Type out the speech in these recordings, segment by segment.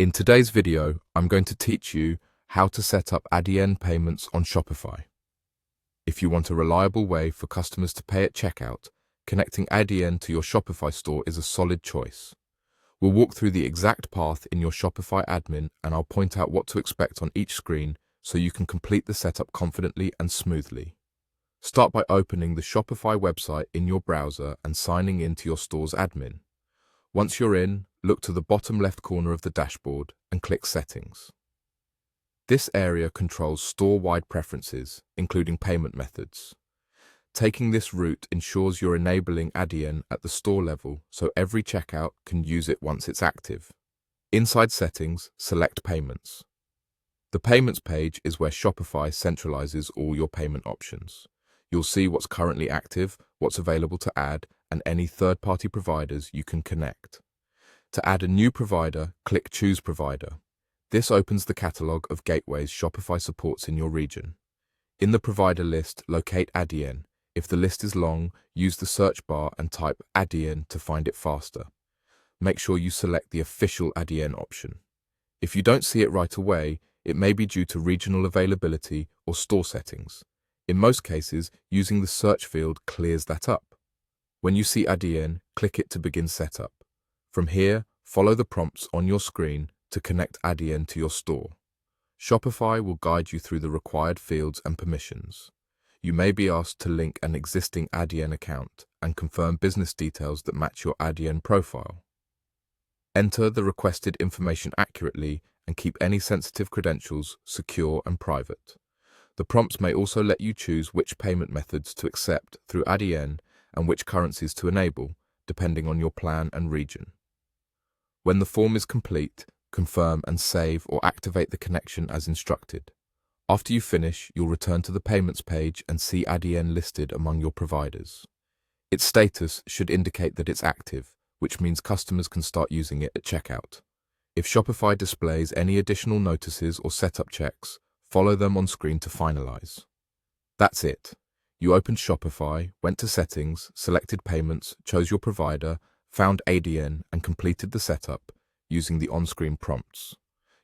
In today's video, I'm going to teach you how to set up Adyen payments on Shopify. If you want a reliable way for customers to pay at checkout, connecting Adyen to your Shopify store is a solid choice. We'll walk through the exact path in your Shopify admin, and I'll point out what to expect on each screen so you can complete the setup confidently and smoothly. Start by opening the Shopify website in your browser and signing into your store's admin. Once you're in, look to the bottom left corner of the dashboard and click Settings. This area controls store-wide preferences, including payment methods. Taking this route ensures you're enabling Adyen at the store level so every checkout can use it once it's active. Inside Settings, select Payments. The Payments page is where Shopify centralizes all your payment options. You'll see what's currently active, what's available to add, and any third-party providers you can connect. To add a new provider, click Choose Provider. This opens the catalog of gateways Shopify supports in your region. In the provider list, locate Adyen. If the list is long, use the search bar and type Adyen to find it faster. Make sure you select the official Adyen option. If you don't see it right away, it may be due to regional availability or store settings. In most cases, using the search field clears that up. When you see Adyen, click it to begin setup. From here, follow the prompts on your screen to connect Adyen to your store. Shopify will guide you through the required fields and permissions. You may be asked to link an existing Adyen account and confirm business details that match your Adyen profile. Enter the requested information accurately and keep any sensitive credentials secure and private. The prompts may also let you choose which payment methods to accept through Adyen and which currencies to enable, depending on your plan and region. When the form is complete, confirm and save or activate the connection as instructed. After you finish, you'll return to the Payments page and see Adyen listed among your providers. Its status should indicate that it's active, which means customers can start using it at checkout. If Shopify displays any additional notices or setup checks, follow them on screen to finalize. That's it. You opened Shopify, went to Settings, selected Payments, chose your provider, found Adyen, and completed the setup using the on-screen prompts.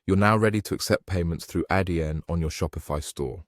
You're now ready to accept payments through Adyen on your Shopify store.